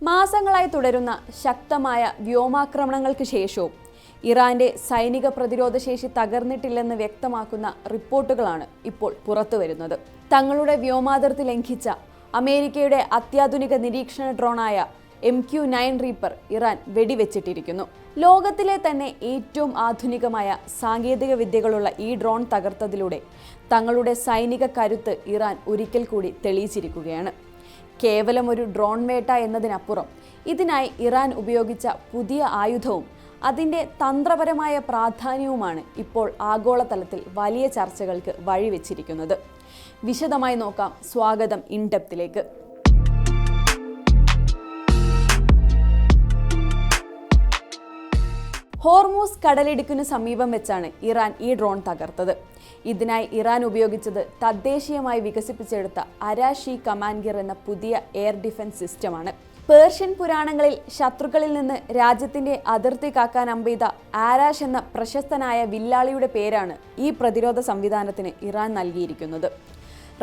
മാസങ്ങളായി തുടരുന്ന ശക്തമായ വ്യോമാക്രമണങ്ങൾക്ക് ശേഷവും ഇറാന്റെ സൈനിക പ്രതിരോധ ശേഷി തകർന്നിട്ടില്ലെന്ന് വ്യക്തമാക്കുന്ന റിപ്പോർട്ടുകളാണ് ഇപ്പോൾ പുറത്തുവരുന്നത്. തങ്ങളുടെ വ്യോമാതിർത്തി ലംഘിച്ച അമേരിക്കയുടെ അത്യാധുനിക നിരീക്ഷണ ഡ്രോണായ MQ-9 റീപ്പർ ഇറാൻ വെടിവെച്ചിട്ടിരിക്കുന്നു. ലോകത്തിലെ തന്നെ ഏറ്റവും ആധുനികമായ സാങ്കേതിക വിദ്യകളുള്ള ഈ ഡ്രോൺ തകർത്തതിലൂടെ തങ്ങളുടെ സൈനിക കരുത്ത് ഇറാൻ ഒരിക്കൽ കൂടി തെളിയിച്ചിരിക്കുകയാണ്. കേവലം ഒരു ഡ്രോൺ വേട്ട എന്നതിനപ്പുറം ഇതിനായി ഇറാൻ ഉപയോഗിച്ച പുതിയ ആയുധവും അതിൻ്റെ തന്ത്രപരമായ പ്രാധാന്യവുമാണ് ഇപ്പോൾ ആഗോളതലത്തിൽ വലിയ ചർച്ചകൾക്ക് വഴിവെച്ചിരിക്കുന്നത്. വിശദമായി നോക്കാം. സ്വാഗതം ഇൻഡെപ്തിലേക്ക്. ഹോർമൂസ് കടലിടുക്കിനു സമീപം വെച്ചാണ് ഇറാൻ ഈ ഡ്രോൺ തകർത്തത്. ഇതിനായി ഇറാൻ ഉപയോഗിച്ചത് തദ്ദേശീയമായി വികസിപ്പിച്ചെടുത്ത അരാഷി കമാൻഗിർ എന്ന പുതിയ എയർ ഡിഫൻസ് സിസ്റ്റമാണ്. പേർഷ്യൻ പുരാണങ്ങളിൽ ശത്രുക്കളിൽ നിന്ന് രാജ്യത്തിന്റെ അതിർത്തി കാക്കാൻ അമ്പെയ്ത ആരാഷ് എന്ന പ്രശസ്തനായ വില്ലാളിയുടെ പേരാണ് ഈ പ്രതിരോധ സംവിധാനത്തിന് ഇറാൻ നൽകിയിരിക്കുന്നത്.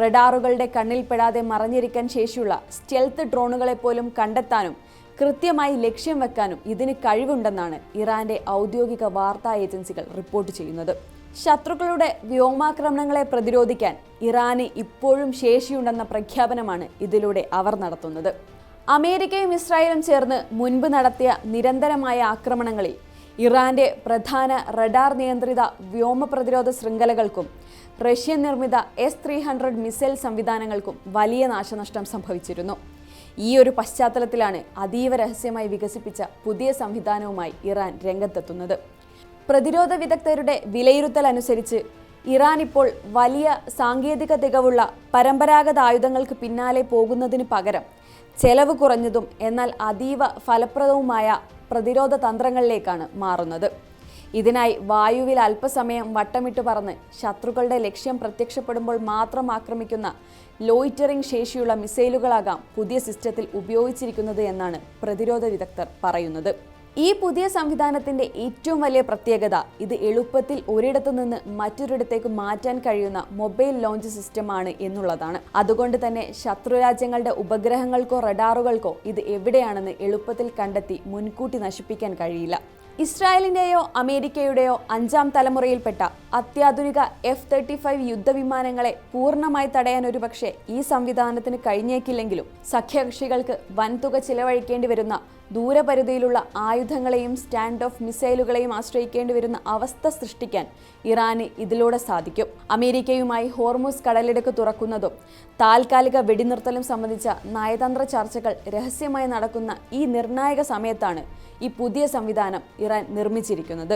റഡാറുകളുടെ കണ്ണിൽപ്പെടാതെ മറഞ്ഞിരിക്കാൻ ശേഷിയുള്ള സ്റ്റെൽത്ത് ഡ്രോണുകളെ പോലും കണ്ടെത്താനും കൃത്യമായി ലക്ഷ്യം വെക്കാനും ഇതിന് കഴിവുണ്ടെന്നാണ് ഇറാന്റെ ഔദ്യോഗിക വാർത്താ ഏജൻസികൾ റിപ്പോർട്ട് ചെയ്യുന്നത്. ശത്രുക്കളുടെ വ്യോമാക്രമണങ്ങളെ പ്രതിരോധിക്കാൻ ഇറാന് ഇപ്പോഴും ശേഷിയുണ്ടെന്ന പ്രഖ്യാപനമാണ് ഇതിലൂടെ അവർ നടത്തുന്നത്. അമേരിക്കയും ഇസ്രായേലും ചേർന്ന് മുൻപ് നടത്തിയ നിരന്തരമായ ആക്രമണങ്ങളിൽ ഇറാന്റെ പ്രധാന റഡാർ നിയന്ത്രിത വ്യോമ പ്രതിരോധ ശൃംഖലകൾക്കും റഷ്യൻ നിർമ്മിത S-300 മിസൈൽ സംവിധാനങ്ങൾക്കും വലിയ നാശനഷ്ടം സംഭവിച്ചിരുന്നു. ഈ ഒരു പശ്ചാത്തലത്തിലാണ് അതീവ രഹസ്യമായി വികസിപ്പിച്ച പുതിയ സംവിധാനവുമായി ഇറാൻ രംഗത്തെത്തുന്നത്. പ്രതിരോധ വിദഗ്ധരുടെ വിലയിരുത്തൽ അനുസരിച്ച് ഇറാൻ ഇപ്പോൾ വലിയ സാങ്കേതിക തികവുള്ള പരമ്പരാഗത ആയുധങ്ങൾക്ക് പിന്നാലെ പോകുന്നതിന് പകരം ചെലവ് കുറഞ്ഞതും എന്നാൽ അതീവ ഫലപ്രദവുമായ പ്രതിരോധ തന്ത്രങ്ങളിലേക്കാണ് മാറുന്നത്. ഇതിനായി വായുവിൽ അല്പസമയം വട്ടമിട്ട് പറന്ന് ശത്രുക്കളുടെ ലക്ഷ്യം പ്രത്യക്ഷപ്പെടുമ്പോൾ മാത്രം ആക്രമിക്കുന്ന ലോയിറ്ററിംഗ് ശേഷിയുള്ള മിസൈലുകളാകാം പുതിയ സിസ്റ്റത്തിൽ ഉപയോഗിച്ചിരിക്കുന്നത് എന്നാണ് പ്രതിരോധ വിദഗ്ധർ പറയുന്നത്. ഈ പുതിയ സംവിധാനത്തിന്റെ ഏറ്റവും വലിയ പ്രത്യേകത ഇത് എളുപ്പത്തിൽ ഒരിടത്തു നിന്ന് മറ്റൊരിടത്തേക്ക് മാറ്റാൻ കഴിയുന്ന മൊബൈൽ ലോഞ്ച് സിസ്റ്റമാണ് എന്നുള്ളതാണ്. അതുകൊണ്ട് തന്നെ ശത്രുരാജ്യങ്ങളുടെ ഉപഗ്രഹങ്ങൾക്കോ റഡാറുകൾക്കോ ഇത് എവിടെയാണെന്ന് എളുപ്പത്തിൽ കണ്ടെത്തി മുൻകൂട്ടി നശിപ്പിക്കാൻ കഴിയില്ല. ഇസ്രായേലിന്റെയോ അമേരിക്കയുടെയോ 5ാം തലമുറയിൽപ്പെട്ട അത്യാധുനിക F-35 യുദ്ധവിമാനങ്ങളെ പൂർണ്ണമായി തടയാൻ ഒരുപക്ഷെ ഈ സംവിധാനത്തിന് കഴിഞ്ഞേക്കില്ലെങ്കിലും സഖ്യകക്ഷികൾക്ക് വൻതുക ചിലവഴിക്കേണ്ടി വരുന്ന ദൂരപരിധിയിലുള്ള ആയുധങ്ങളെയും സ്റ്റാൻഡ് ഓഫ് മിസൈലുകളെയും ആശ്രയിക്കേണ്ടി വരുന്ന അവസ്ഥ സൃഷ്ടിക്കാൻ ഇറാന് ഇതിലൂടെ സാധിക്കും. അമേരിക്കയുമായി ഹോർമൂസ് കടലിടുക്ക് തുറക്കുന്നതും താൽക്കാലിക വെടിനിർത്തലും സംബന്ധിച്ച നയതന്ത്ര ചർച്ചകൾ രഹസ്യമായി നടക്കുന്ന ഈ നിർണായക സമയത്താണ് ഈ പുതിയ സംവിധാനം ഇറാൻ നിർമ്മിച്ചിരിക്കുന്നത്.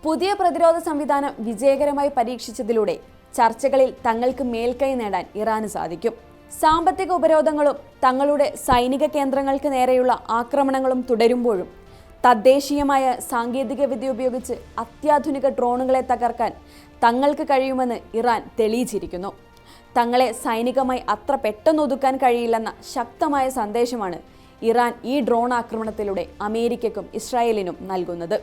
പുതിയ പ്രതിരോധ സംവിധാനം വിജയകരമായി പരീക്ഷിച്ചതിലൂടെ ചർച്ചകളിൽ തങ്ങൾക്ക് മേൽക്കൈ നേടാൻ ഇറാന് സാധിക്കും. സാമ്പത്തിക ഉപരോധങ്ങളും തങ്ങളുടെ സൈനിക കേന്ദ്രങ്ങൾക്ക് നേരെയുള്ള ആക്രമണങ്ങളും തുടരുമ്പോഴും തദ്ദേശീയമായ സാങ്കേതിക വിദ്യ ഉപയോഗിച്ച് അത്യാധുനിക ഡ്രോണുകളെ തകർക്കാൻ തങ്ങൾക്ക് കഴിയുമെന്ന് ഇറാൻ തെളിയിച്ചിരിക്കുന്നു. തങ്ങളെ സൈനികമായി അത്ര പെട്ടെന്ന് ഒതുക്കാൻ കഴിയില്ലെന്ന ശക്തമായ സന്ദേശമാണ് ഇറാൻ ഈ ഡ്രോൺ ആക്രമണത്തിലൂടെ അമേരിക്കയ്ക്കും ഇസ്രായേലിനും നൽകുന്നത്.